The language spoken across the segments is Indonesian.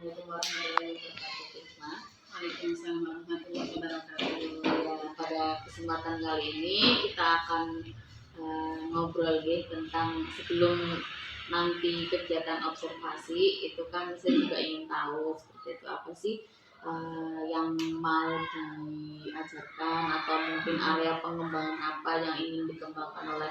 Assalamualaikum warahmatullahi wabarakatuh. Waalaikumsalam warahmatullahi wabarakatuh. Ya, pada kesempatan kali ini kita akan ngobrol tentang sebelum nanti kegiatan observasi itu kan saya juga ingin tahu seperti itu apa sih yang mau diajarkan atau mungkin area pengembangan apa yang ingin dikembangkan oleh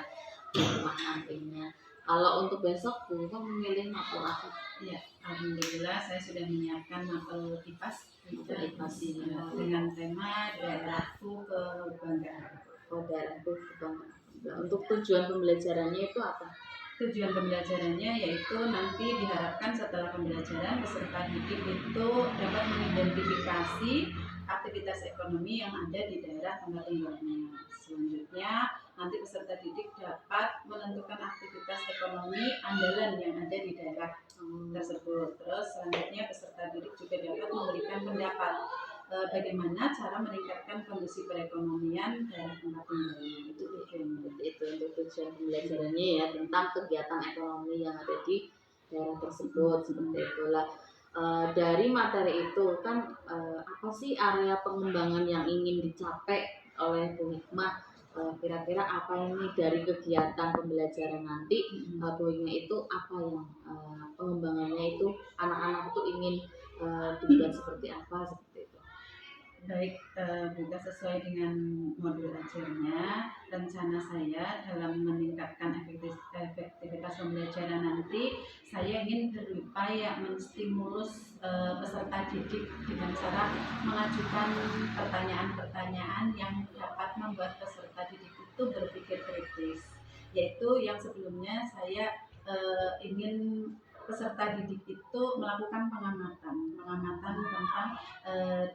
rumah nantinya. Kalau untuk besok Bu kan memilih mapel apa? Ya, alhamdulillah saya sudah menyiapkan mapel IPAS dengan tema daerahku kebanggaan. Daerahku kebanggaan. Untuk tujuan pembelajarannya itu apa? Tujuan pembelajarannya yaitu nanti diharapkan setelah pembelajaran peserta didik itu dapat mengidentifikasi aktivitas ekonomi yang ada di daerah tempat tinggalnya. Selanjutnya nanti peserta didik dapat menentukan aktivitas ekonomi andalan yang ada di daerah tersebut. Terus selanjutnya peserta didik juga dapat memberikan pendapat bagaimana cara meningkatkan kondisi perekonomian daerah tempat tinggalnya. Itu untuk tujuan pembelajarannya ya, tentang kegiatan ekonomi yang ada di daerah tersebut. Seperti itulah. Dari materi itu kan apa sih area pengembangan yang ingin dicapai oleh Bu Hikmah, kira-kira apa ini dari kegiatan pembelajaran nanti Bu Hikmah itu apa yang pengembangannya itu anak-anak itu ingin dibuat seperti apa, seperti itu. Baik, juga sesuai dengan modul ajarnya, rencana saya dalam meningkatkan efektivitas pembelajaran nanti, saya ingin berupaya menstimulus peserta didik dengan cara mengajukan pertanyaan-pertanyaan yang dapat membuat peserta didik itu berpikir kritis, yaitu yang sebelumnya saya ingin peserta didik itu melakukan pengamatan tentang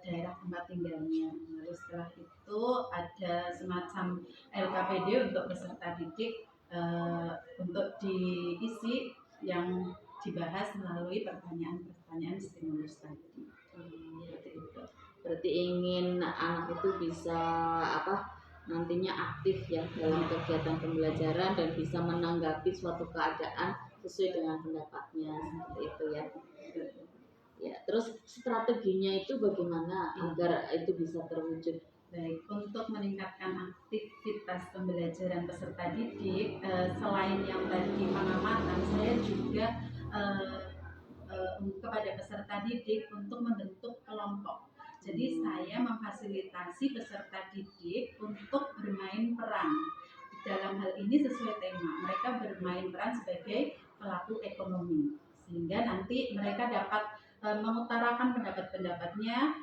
daerah tempat tinggalnya. Lalu setelah itu ada semacam LKPD untuk peserta didik untuk diisi yang dibahas melalui pertanyaan-pertanyaan stimulus tadi. Seperti itu. Berarti ingin anak itu bisa nantinya aktif ya dalam kegiatan pembelajaran dan bisa menanggapi suatu keadaan sesuai dengan pendapatnya, seperti itu ya. Ya, terus strateginya itu bagaimana agar itu bisa terwujud? Baik, untuk meningkatkan aktivitas pembelajaran peserta didik, selain yang tadi pengamatan, saya juga kepada peserta didik untuk membentuk kelompok. Jadi saya memfasilitasi peserta didik untuk bermain peran. Dalam hal ini sesuai tema, mereka bermain peran sebagai pelaku ekonomi, sehingga nanti mereka dapat mengutarakan pendapat-pendapatnya.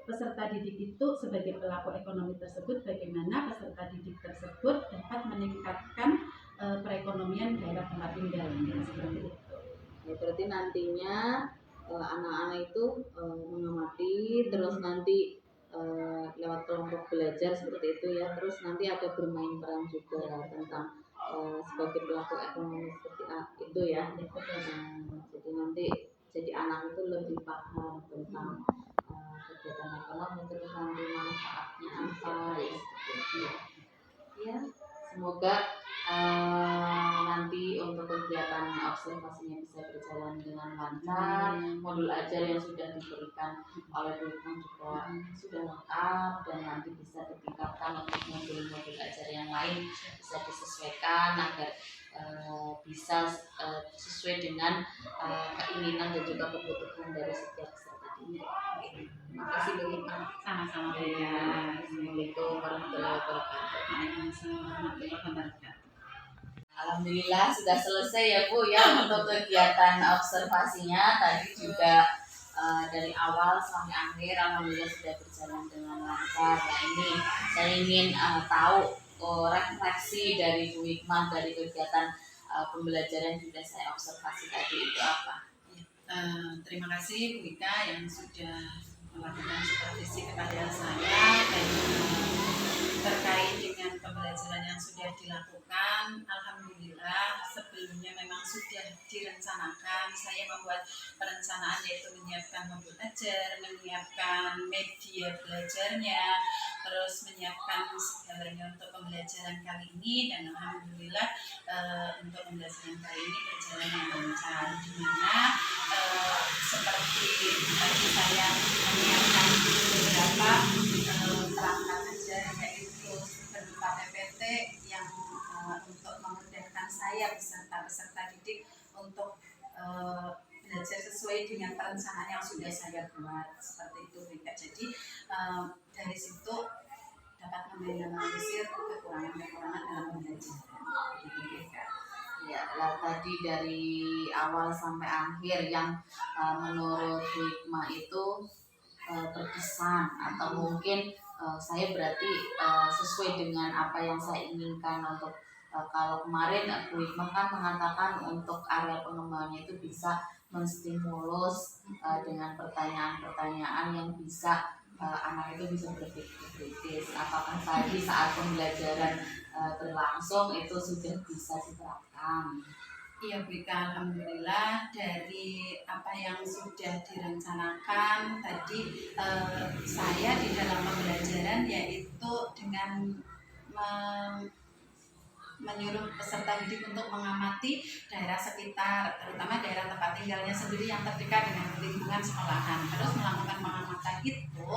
Peserta didik itu sebagai pelaku ekonomi tersebut, bagaimana peserta didik tersebut dapat meningkatkan perekonomian daerah tempat tinggalnya, seperti itu. Ya, berarti nantinya anak-anak itu mengamati, terus nanti lewat kelompok belajar seperti itu ya, terus nanti ada bermain peran juga tentang sebagai pelaku ekonomi seperti itu ya. Jadi nanti jadi anak itu lebih paham tentang kegiatan ekonomi, terus nanti manfaatnya apa ya, seperti itu ya. Semoga nanti untuk kegiatan observasinya bisa berjalan dengan lancar. Modul ajar yang sudah diberikan oleh Bu Hikmah juga sudah lengkap dan nanti bisa ditingkatkan untuk modul-modul ajar yang lain, bisa disesuaikan agar bisa sesuai dengan keinginan dan juga kebutuhan dari setiap peserta didik. Terima kasih Bu Hikmah. Sama-sama. Assalamualaikum warahmatullahi wabarakatuh. Waalaikumsalam warahmatullahi wabarakatuh. Alhamdulillah sudah selesai ya Bu ya untuk kegiatan observasinya. Tadi juga dari awal sampai akhir alhamdulillah sudah berjalan dengan lancar. Nah ini saya ingin tahu refleksi dari Bu Hikmah dari kegiatan pembelajaran yang sudah saya observasi tadi itu apa? Terima kasih Bu Ika yang sudah melakukan supervisi kepada saya dan terkait dengan pembelajaran yang sudah dilakukan. Alhamdulillah sebelumnya memang sudah direncanakan. Saya membuat perencanaan yaitu menyiapkan modul ajar, menyiapkan media belajarnya, terus menyiapkan segalanya untuk pembelajaran kali ini, dan alhamdulillah untuk pembelajaran kali ini berjalan dengan lancar, di mana seperti didik. Tadi saya menyiapkan beberapa perangkat ajar, yaitu berupa PPT yang untuk memudahkan saya beserta peserta didik untuk belajar sesuai dengan perencanaan yang sudah saya buat, seperti itu Bika. Jadi dari situ dapat meminimalisir kekurangan-kekurangan dalam pembelajaran, gitu Bika. Ya, lah tadi dari awal sampai akhir yang menurut Bu Hikmah itu berkesan atau mungkin saya berarti sesuai dengan apa yang saya inginkan untuk kalau kemarin Bu Hikmah kan mengatakan untuk area pengembangannya itu bisa menstimulus dengan pertanyaan-pertanyaan yang bisa anak itu bisa berpikir kritis. Apakah tadi saat pembelajaran berlangsung itu sudah bisa diterapkan? Iya Bika, alhamdulillah dari apa yang sudah direncanakan tadi saya di dalam pembelajaran yaitu dengan menyuruh peserta didik untuk mengamati daerah sekitar, terutama daerah tempat tinggalnya sendiri yang terdekat dengan lingkungan sekolahan. Terus melakukan pengamatan itu,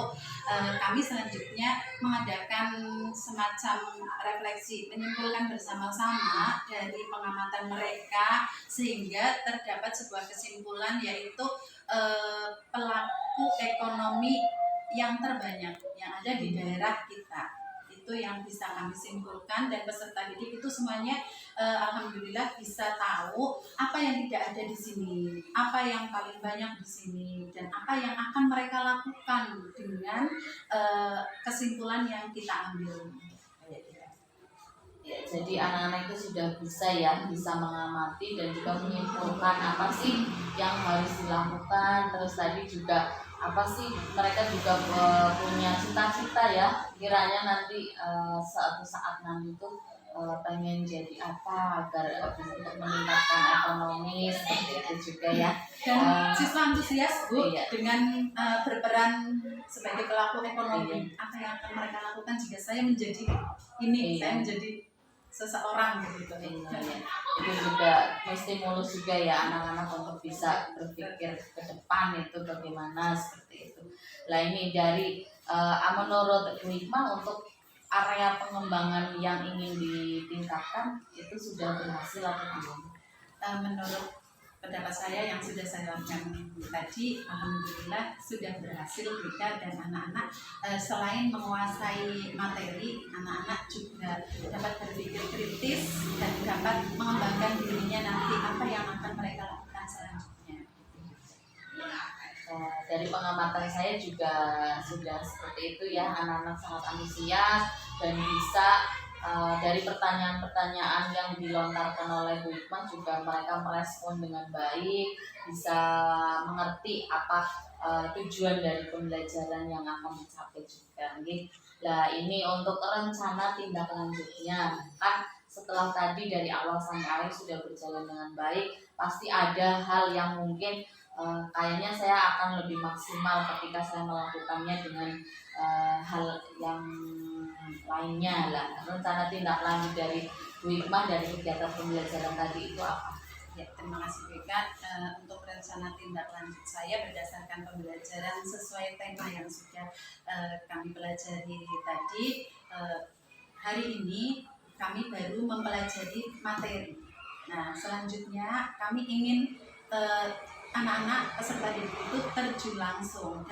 kami selanjutnya mengadakan semacam refleksi, menyimpulkan bersama-sama dari pengamatan mereka sehingga terdapat sebuah kesimpulan, yaitu pelaku ekonomi yang terbanyak yang ada di daerah kita. Itu yang bisa kami simpulkan, dan peserta didik itu semuanya alhamdulillah bisa tahu apa yang tidak ada di sini, apa yang paling banyak di sini, dan apa yang akan mereka lakukan dengan kesimpulan yang kita ambil. Ya, jadi anak-anak itu sudah bisa mengamati dan juga menyimpulkan apa sih yang harus dilakukan. Terus tadi juga apa sih mereka juga punya cita-cita ya, kiranya nanti suatu saat nanti itu pengen jadi apa agar bisa untuk meningkatkan ekonomi, seperti itu juga ya. Dan siswa antusias Bu, iya. dengan berperan sebagai pelaku ekonomi, apa yang akan mereka lakukan jika saya menjadi ini, saya menjadi seseorang gitu. Iya. Itu juga menstimulus juga ya anak-anak untuk bisa berpikir ke depan itu bagaimana, seperti itu. Lah ini dari menurut Bu Hikmah untuk area pengembangan yang ingin ditingkatkan itu sudah berhasil atau belum? Menurut pendapat saya yang sudah saya lakukan tadi, alhamdulillah sudah berhasil Bika, dan anak-anak selain menguasai materi, anak-anak juga dapat berpikir kritis dan dapat mengembangkan dirinya nanti apa yang akan mereka lakukan selanjutnya. Dari pengamatan saya juga sudah seperti itu ya, anak-anak sangat antusias dan bisa dari pertanyaan-pertanyaan yang dilontarkan oleh Bu Hikmah juga mereka merespon dengan baik, bisa mengerti apa tujuan dari pembelajaran yang akan dicapai juga. Nah ini untuk rencana tindak lanjutnya kan setelah tadi dari awal sampai akhir sudah berjalan dengan baik, pasti ada hal yang mungkin kayaknya saya akan lebih maksimal ketika saya melakukannya dengan hal yang lainnya lah. Rencana tindak lanjut dari Bu Hikmah dari kegiatan pembelajaran tadi itu apa? Ya, terima kasih Bika. Untuk rencana tindak lanjut saya berdasarkan pembelajaran sesuai tema yang sudah kami pelajari tadi, hari ini kami baru mempelajari materi. Nah, selanjutnya kami ingin anak-anak peserta didik itu terjun langsung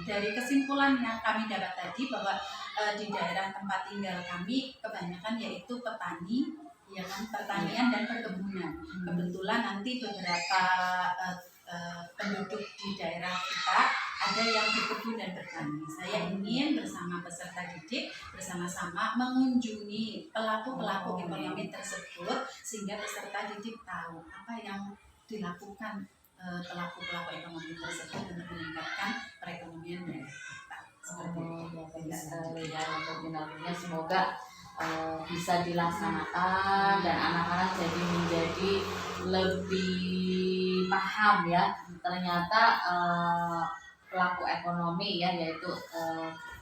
dari kesimpulan yang kami dapat tadi, bahwa di daerah tempat tinggal kami kebanyakan yaitu petani, ya kan, pertanian dan perkebunan. Kebetulan nanti beberapa penduduk di daerah kita ada yang berkebun dan bertani. Saya ingin bersama peserta didik bersama-sama mengunjungi pelaku-pelaku ekonomi tersebut sehingga peserta didik tahu apa yang dilakukan pelaku-pelaku ekonomi tersebut untuk meningkatkan perekonomian daerah kita. Nantinya semoga bisa dilaksanakan dan anak-anak jadi menjadi lebih paham ya. Ternyata pelaku ekonomi ya, yaitu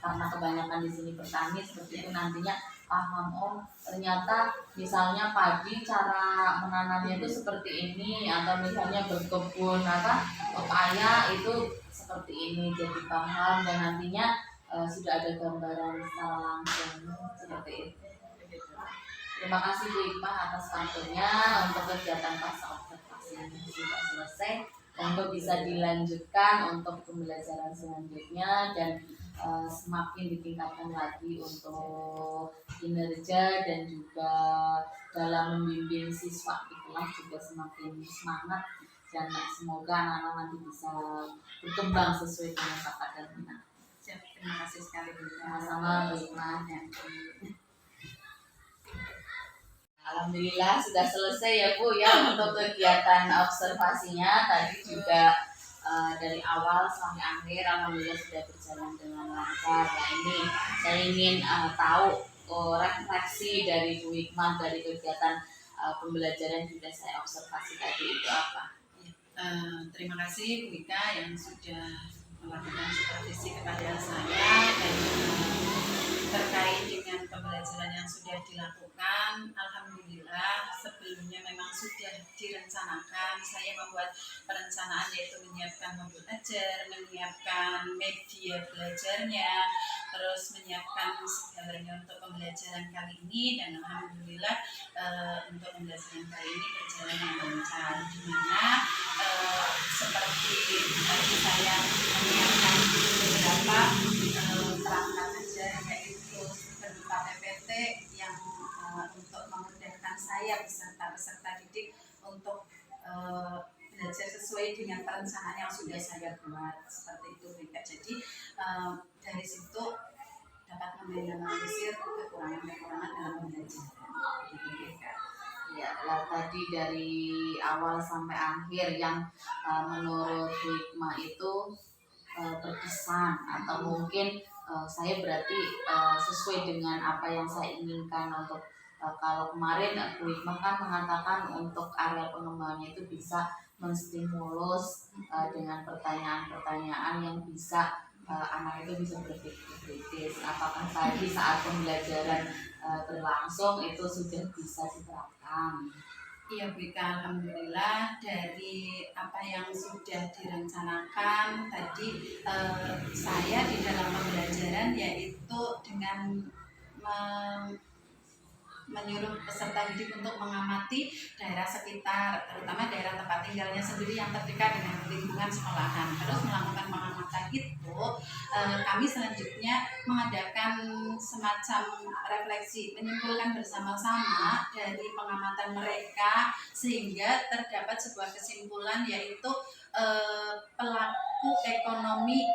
karena kebanyakan di sini petani seperti itu, nantinya paham, oh ternyata misalnya padi cara menanamnya itu seperti ini, atau misalnya berkebun pepaya itu seperti ini, jadi paham dan nantinya sudah ada gambaran secara langsung seperti itu. Terima kasih Bu Iqmah atas waktunya. Untuk kegiatan pasca observasi ini sudah selesai, untuk bisa dilanjutkan untuk pembelajaran selanjutnya dan semakin ditingkatkan lagi untuk kinerja dan juga dalam membimbing siswa di kelas juga semakin semangat, dan semoga anak-anak nanti bisa berkembang sesuai dengan bakat dan minat. Terima kasih sekali Bu. Sama-sama Bu Iqmah. Alhamdulillah sudah selesai ya Bu ya untuk kegiatan observasinya. Tadi juga dari awal sampai akhir alhamdulillah sudah berjalan dengan lancar. Nah ini saya ingin tahu refleksi dari Bu Hikmah dari kegiatan pembelajaran yang sudah saya observasi tadi itu apa? Terima kasih Bu Ika yang sudah melakukan supervisi kepada saya dan terkait dengan pembelajaran yang sudah dilakukan. Alhamdulillah sebelumnya memang sudah direncanakan. Saya membuat perencanaan yaitu menyiapkan modul ajar, menyiapkan media belajarnya, terus menyiapkan segalanya untuk pembelajaran kali ini, dan alhamdulillah untuk pembelajaran kali ini berjalan dengan lancar, di mana seperti tadi saya menyiapkan beberapa perangkat ajar yaitu berupa PPT yang untuk memudahkan saya peserta didik untuk belajar sesuai dengan perencanaan yang sudah saya buat seperti itu Bika. Jadi dari situ dapat meminimalisir kekurangan-kekurangan dalam pembelajaran gitu Bika. Ya, tadi dari awal sampai akhir yang menurut Bu Hikmah itu berkesan atau mungkin saya berarti sesuai dengan apa yang saya inginkan untuk kalau kemarin Bu Hikmah kan mengatakan untuk area pengembangannya itu bisa menstimulus dengan pertanyaan-pertanyaan yang bisa anak itu bisa berpikir kritis. Apakah tadi saat pembelajaran berlangsung itu sudah bisa diterapkan? Iya Bu Ika, alhamdulillah dari apa yang sudah direncanakan tadi saya di dalam pembelajaran yaitu dengan menyuruh peserta didik untuk mengamati daerah sekitar, terutama daerah tempat tinggalnya sendiri yang terdekat dengan lingkungan sekolahan. Terus melakukan pengamatan itu, kami selanjutnya mengadakan semacam refleksi, menyimpulkan bersama-sama dari pengamatan mereka sehingga terdapat sebuah kesimpulan yaitu pelaku ekonomi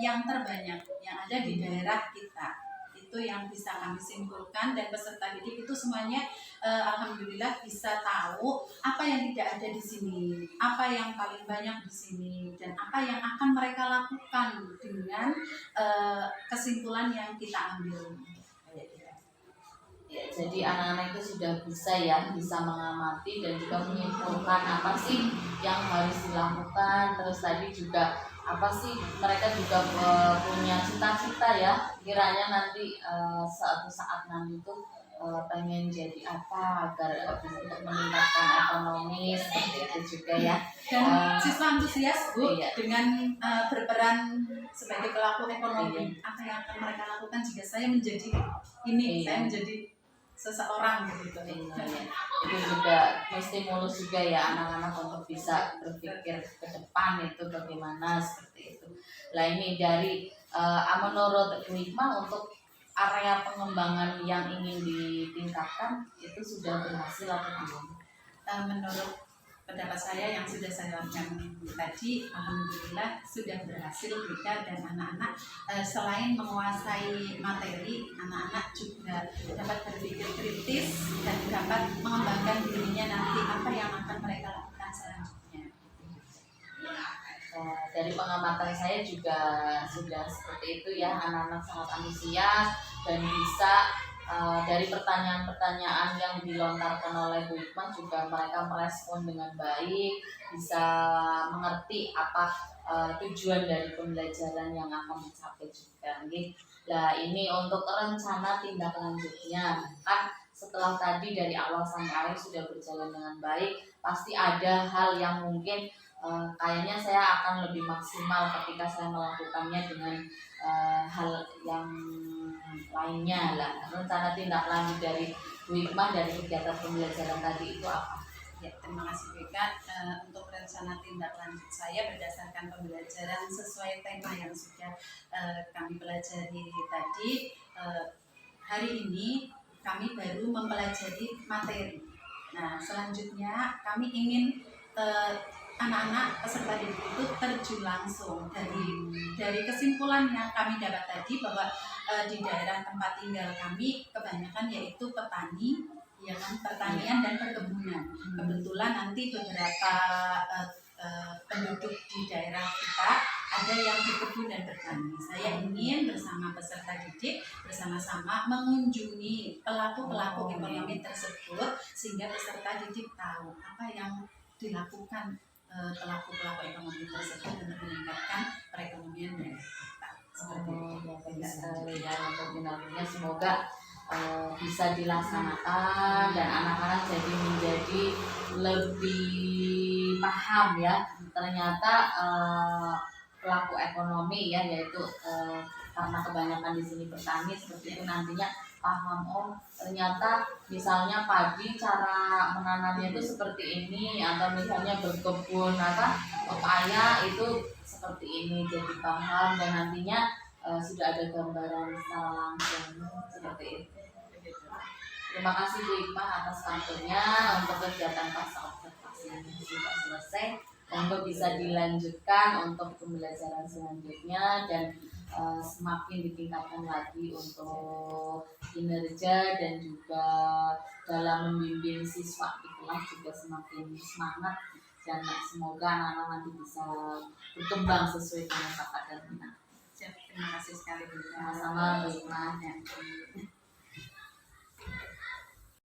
yang terbanyak yang ada di daerah kita. Itu yang bisa kami simpulkan, dan peserta didik itu semuanya alhamdulillah bisa tahu apa yang tidak ada di sini, apa yang paling banyak di sini, dan apa yang akan mereka lakukan dengan kesimpulan yang kita ambil. Ya, jadi anak-anak itu sudah bisa mengamati dan juga menyimpulkan apa sih yang harus dilakukan. Terus tadi juga apa sih mereka juga punya cita-cita ya, kiranya nanti suatu saat nanti itu pengen jadi apa agar untuk meningkatkan ekonomi seperti itu juga ya. Dan siswa antusias Bu iya. dengan berperan sebagai pelaku ekonomi. Apa yang akan mereka lakukan jika saya menjadi ini, saya menjadi seseorang gitu. Itu juga menstimulus juga ya anak-anak untuk bisa berpikir ke depan itu bagaimana seperti itu. Lah ini dari menurut Bu Hikmah untuk area pengembangan yang ingin ditingkatkan itu sudah berhasil atau belum? Menurut pendapat saya yang sudah saya lakukan tadi, alhamdulillah sudah berhasil Bika, dan anak-anak selain menguasai materi, anak-anak juga dapat berpikir kritis dan dapat mengembangkan dirinya nanti apa yang akan mereka lakukan selanjutnya. Dari pengamatan saya juga sudah seperti itu ya, anak-anak sangat antusias dan bisa dari pertanyaan-pertanyaan yang dilontarkan oleh Bu Hikmah juga mereka merespon dengan baik, bisa mengerti apa tujuan dari pembelajaran yang akan dicapai juga. Nah ini untuk rencana tindak lanjutnya kan setelah tadi dari awal sampai akhir sudah berjalan dengan baik, pasti ada hal yang mungkin kayaknya saya akan lebih maksimal ketika saya melakukannya dengan hal yang lainnya lah. Rencana tindak lanjut dari Bu Hikmah dari kegiatan pembelajaran tadi itu apa? Ya, terima kasih Beka. Untuk rencana tindak lanjut saya berdasarkan pembelajaran sesuai tema yang sudah kami pelajari tadi. Hari ini kami baru mempelajari materi. Nah, selanjutnya kami ingin anak-anak peserta didik itu terjun langsung dari kesimpulan yang kami dapat tadi bahwa di daerah tempat tinggal kami kebanyakan yaitu petani, ya kan, pertanian dan perkebunan. Kebetulan nanti beberapa penduduk di daerah kita ada yang berkebun dan bertani. Saya ingin bersama peserta didik bersama-sama mengunjungi pelaku-pelaku ekonomi tersebut sehingga peserta didik tahu apa yang dilakukan pelaku-pelaku ekonomi tersebut untuk meningkatkan perekonomian daerah kita. Seperti itu. Ya, untuk dinamiknya semoga bisa dilaksanakan dan anak-anak jadi menjadi lebih paham ya ternyata pelaku ekonomi ya yaitu karena kebanyakan di sini petani seperti itu nantinya paham oh ternyata misalnya padi cara menanamnya itu seperti ini atau misalnya berkebun pepaya itu seperti ini jadi paham dan nantinya sudah ada gambaran secara langsung seperti itu. Terima kasih Bu Hikmah atas waktunya untuk kegiatan pasca observasi yang sudah selesai. Untuk bisa dilanjutkan untuk pembelajaran selanjutnya dan semakin ditingkatkan lagi untuk kinerja dan juga dalam membimbing siswa di kelas juga semakin semangat dan semoga anak-anak nanti bisa berkembang sesuai dengan bakat dan minat. Terima kasih sekali Bu. Sama-sama Bu Hikmah.